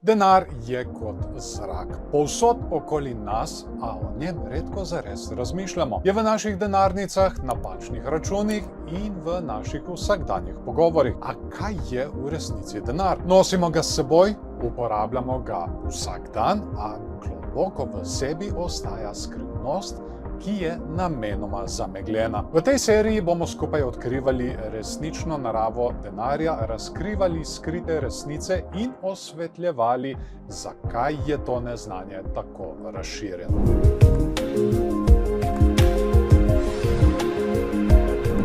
Denar je kot zrak. Povsod okoli nas, a o njem redko zares razmišljamo. Je v naših denarnicah, napačnih računih in v naših vsakdanjih pogovorih. A kaj je v resnici denar? Nosimo ga s seboj, uporabljamo ga vsak dan, a globoko v sebi ostaja skrivnost, ki je namenoma zamegljena. V tej seriji bomo skupaj odkrivali resnično naravo denarja, razkrivali skrite resnice in osvetljevali, zakaj je to neznanje tako razširjeno.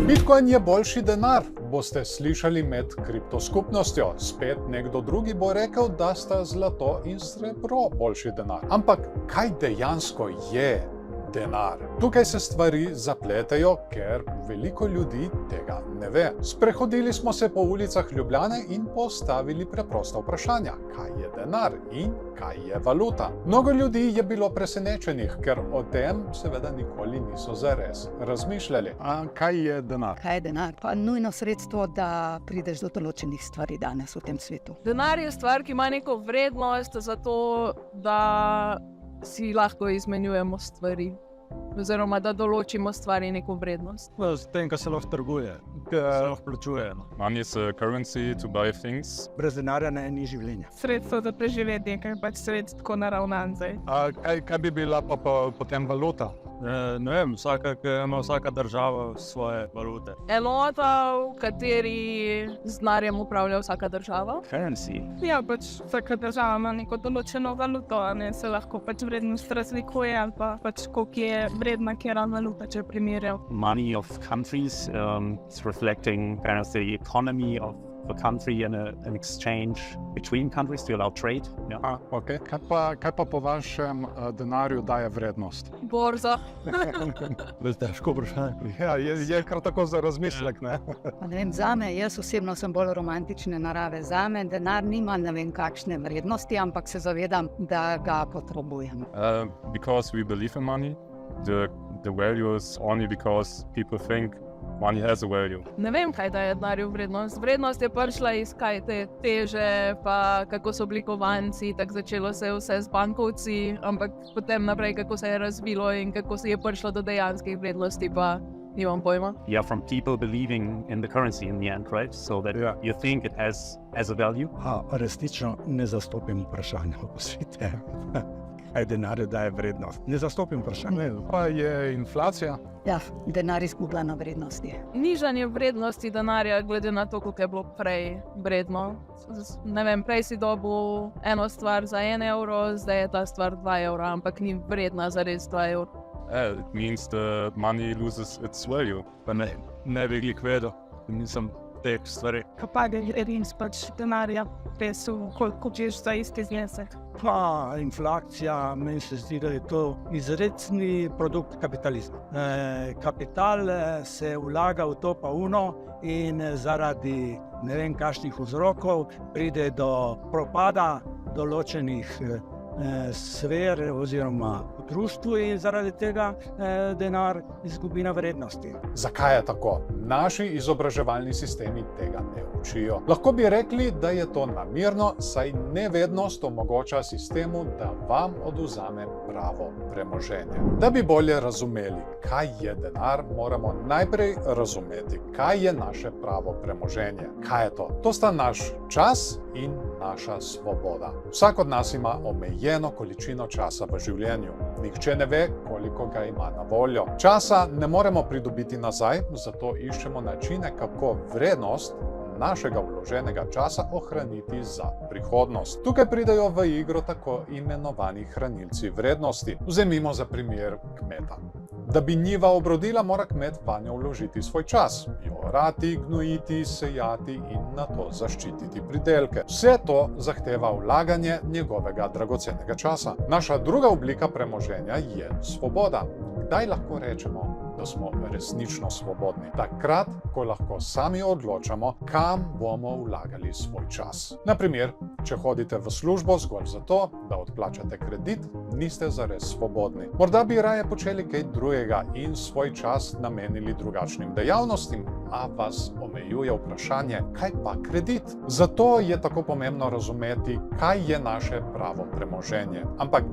Bitcoin je boljši denar, boste slišali med kriptoskupnostjo. Spet nekdo drugi bo rekel, da sta zlato in srebro boljši denar. Ampak kaj dejansko je denar? Tukaj se stvari zapletejo, ker veliko ljudi tega ne ve. Sprehodili smo se po ulicah Ljubljane in postavili preprosta vprašanja. Kaj je denar in kaj je valuta? Mnogo ljudi je bilo presenečenih, ker o tem seveda nikoli niso zares razmišljali. A kaj je denar? Kaj je denar? Pa nujno sredstvo, da prideš do določenih stvari danes v tem svetu. Denar je stvar, ki ima neko vrednost, zato da si lahko izmenjujemo stvari, oziroma da določimo stvari neko vrednost. S tem, kar se lahko trguje, kar se lahko plačuje. Money is a currency to buy things. Brez denarja ni življenja. Sredstvo za preživetje, ker pač svet tako naravnan zdaj. Kaj bi bila pa potem valuta? Ne vem, ima vsaka država svoje valute. Enota, v kateri z denarjem upravlja vsaka država. Currency. Ja, pač vsaka država ima neko določeno valuto, ne, se lahko pač vrednost razlikuje ali pa pač koliko je vredna kera valuta, če primerjal. Money of countries is reflecting kind of the economy of the country and an exchange between countries to allow trade. Yeah. Okay. Kaj pa po vašem denarju daje vrednost? Borza. Težko vprašanje. Ja, je kar tako za razmislek, ne? Pa ne vem, zame, jaz osebno sem bolj romantične narave. Zame denar nima ne vem kakšne vrednosti, ampak se zavedam, da ga potrebujem. Because we believe in money. The value is only because people think money has a value. Ne vem, kaj daje denarju vrednost. Vrednost je prišla iz kaj te teže, pa kako so oblikovanci, tako začelo se vse z bankovci, ampak potem naprej, kako se je razvilo in kako se je prišlo do dejanskih vrednosti, pa nimam pojma. Yeah, from people believing in the currency in the end, right? So that you think it has a value. Resnično ne zastopim vprašanja v svete. Kaj denarju daje vrednost? Ne zastopim vprašanja. Pa je inflacija? Ja, denar izgublja na vrednosti. Nižanje vrednosti denarja glede na to, koliko je bilo prej vredno. Ne vem, prej si dobil eno stvar za 1 evro, zdaj je ta stvar 2 evra, ampak ni vredna za res 2 evra. It means the money loses its value. Pa ne bi glih vedel, nisem teh stvari. Kapage res pač denarja, res koliko češ za isti znesek. Pa inflacija, meni se zdi, da je to izrecni produkt kapitalizma. Kapital se vlaga v to pa uno in zaradi ne vem kakšnih vzrokov pride do propada določenih sfer oziroma v društvu in zaradi tega denar izgubi na vrednosti. Zakaj je tako? Naši izobraževalni sistemi tega ne učijo. Lahko bi rekli, da je to namerno, saj nevednost omogoča sistemu, da vam odvzame pravo premoženje. Da bi bolje razumeli, kaj je denar, moramo najprej razumeti, kaj je naše pravo premoženje. Kaj je to? To sta naš čas in naša svoboda. Vsak od nas ima omejeno količino časa v življenju. Nihče ne ve, koliko ga ima na voljo. Časa ne moremo pridobiti nazaj, zato iščemo načine, kako vrednost našega vloženega časa ohraniti za prihodnost. Tukaj pridejo v igro tako imenovani hranilci vrednosti. Vzemimo za primer kmeta. Da bi njiva obrodila, mora kmet vanjo vložiti svoj čas. Jo orati, gnojiti, sejati in nato zaščititi pridelke. Vse to zahteva vlaganje njegovega dragocenega časa. Naša druga oblika premoženja je svoboda. Kdaj lahko rečemo, da smo resnično svobodni. Takrat, ko lahko sami odločamo, kam bomo vlagali svoj čas. Na primer, če hodite v službo zgolj zato, da odplačate kredit, niste zares svobodni. Morda bi raje počeli kaj drugega in svoj čas namenili drugačnim dejavnostim, a vas omejuje vprašanje, kaj pa kredit? Zato je tako pomembno razumeti, kaj je naše pravo premoženje. Ampak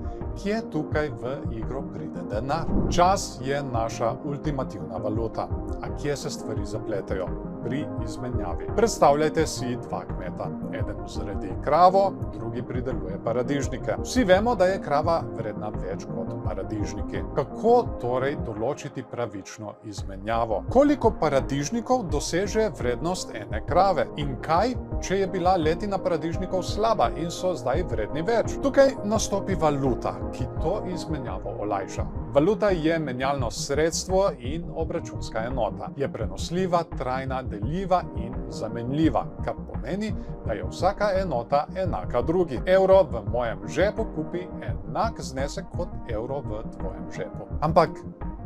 kje tukaj v igro pride denar? Čas je naša ultimativna valuta. A kje se stvari zapletejo? Pri izmenjavi. Predstavljajte si dva kmeta. Eden vzredi kravo, drugi prideluje paradižnike. Vsi vemo, da je krava vredna več kot paradižniki. Kako torej določiti pravično izmenjavo? Koliko paradižnikov doseže vrednost ene krave? In kaj, če je bila letina paradižnikov slaba in so zdaj vredni več? Tukaj nastopi valuta, ki to izmenjavo olajša. Valuta je menjalno sredstvo in obračunska enota. Je prenosljiva, trajna, deljiva in zamenljiva, kar pomeni, da je vsaka enota enaka drugi. Evro v mojem žepu kupi enak znesek kot evro v tvojem žepu. Ampak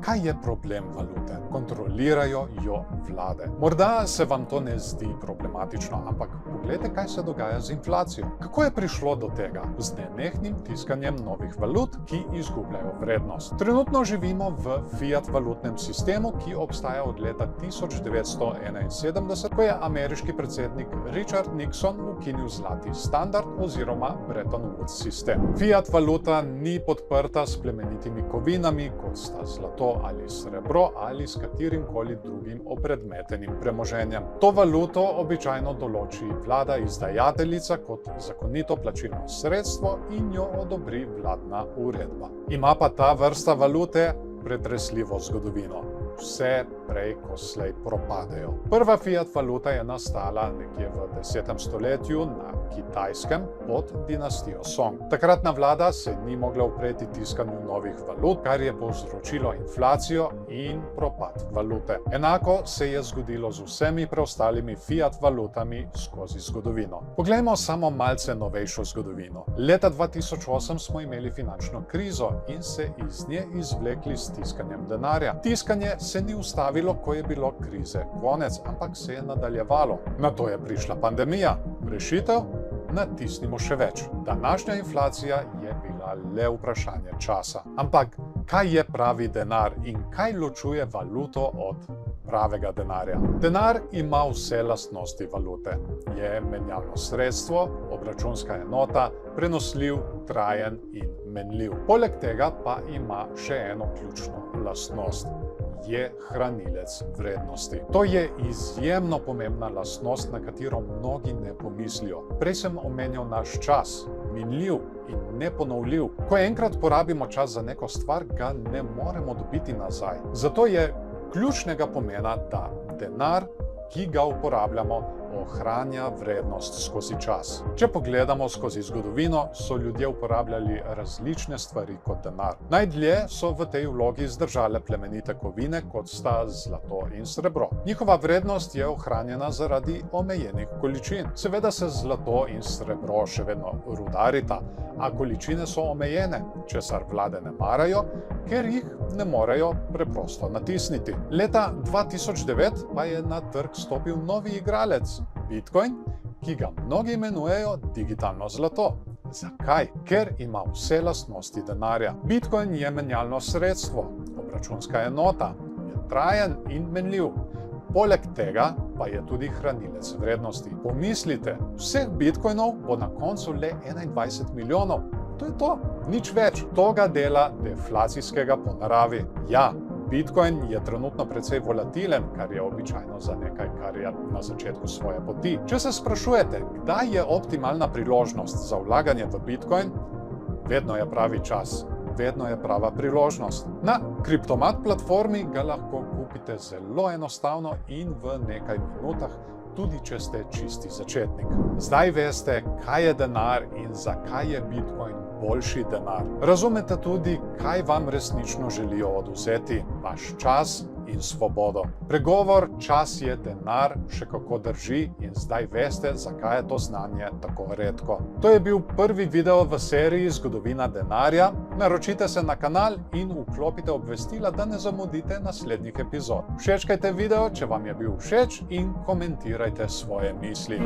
kaj je problem valute? Kontrolirajo jo vlade. Morda se vam to ne zdi problematično, ampak poglejte, kaj se dogaja z inflacijo. Kako je prišlo do tega? Z nenehnim tiskanjem novih valut, ki izgubljajo vrednost. Trenutno živimo v fiat valutnem sistemu, ki obstaja od leta 1971, ko je ameriški predsednik Richard Nixon ukinil zlati standard oziroma Bretton Woods sistem. Fiat valuta ni podprta s plemenitimi kovinami, kot sta zlato ali srebro ali s katerim koli drugim opredmetenim premoženjem. To valuto običajno določi vlada izdajateljica kot zakonito plačilno sredstvo in jo odobri vladna uredba. Ima pa ta vrsta valute pretresljivo zgodovino. Vse prej ko slej propadejo. Prva fiat valuta je nastala nekje v 10. stoletju na Kitajskem pod dinastijo Song. Takratna vlada se ni mogla upreti tiskanju novih valut, kar je povzročilo inflacijo in propad valute. Enako se je zgodilo z vsemi preostalimi fiat valutami skozi zgodovino. Poglejmo samo malce novejšo zgodovino. Leta 2008 smo imeli finančno krizo in se iz nje izvlekli s tiskanjem denarja. Tiskanje se ni ustavilo, ko je bilo krize konec, ampak se je nadaljevalo. Nato je prišla pandemija. Rešitev? Natisnimo še več. Današnja inflacija je bila le vprašanje časa. Ampak kaj je pravi denar in kaj ločuje valuto od pravega denarja? Denar ima vse lastnosti valute. Je menjalno sredstvo, obračunska enota, prenosljiv, trajen in menljiv. Poleg tega pa ima še eno ključno lastnost. Je hranilec vrednosti. To je izjemno pomembna lastnost, na katero mnogi ne pomislijo. Prej sem omenjal naš čas, minljiv in neponovljiv. Ko enkrat porabimo čas za neko stvar, ga ne moremo dobiti nazaj. Zato je ključnega pomena, da denar, ki ga uporabljamo, ohranja vrednost skozi čas. Če pogledamo skozi zgodovino, so ljudje uporabljali različne stvari kot denar. Najdlje so v tej vlogi zdržale plemenite kovine, kot sta zlato in srebro. Njihova vrednost je ohranjena zaradi omejenih količin. Seveda se zlato in srebro še vedno rudarita, a količine so omejene, česar vlade ne marajo, ker jih ne morejo preprosto natisniti. Leta 2009 pa je na trg stopil novi igralec, Bitcoin, ki ga mnogi imenujejo digitalno zlato. Zakaj? Ker ima vse lastnosti denarja. Bitcoin je menjalno sredstvo, obračunska enota, je trajen in menljiv. Poleg tega pa je tudi hranilec vrednosti. Pomislite, vseh bitcoinov bo na koncu le 21 milijonov. To je to, nič več. To ga dela deflacijskega po naravi. Ja, Bitcoin je trenutno precej volatilen, kar je običajno za nekaj, kar je na začetku svoje poti. Če se sprašujete, kdaj je optimalna priložnost za vlaganje v Bitcoin, vedno je pravi čas. Vedno je prava priložnost. Na Kriptomat platformi ga lahko kupite zelo enostavno in v nekaj minutah, tudi če ste čisti začetnik. Zdaj veste, kaj je denar in zakaj je Bitcoin boljši denar. Razumete tudi, kaj vam resnično želijo odvzeti, vaš čas in svobodo. Pregovor čas je denar še kako drži in zdaj veste, zakaj je to znanje tako redko. To je bil prvi video v seriji Zgodovina denarja. Naročite se na kanal in vklopite obvestila, da ne zamudite naslednjih epizod. Všečkajte video, če vam je bil všeč, in komentirajte svoje misli.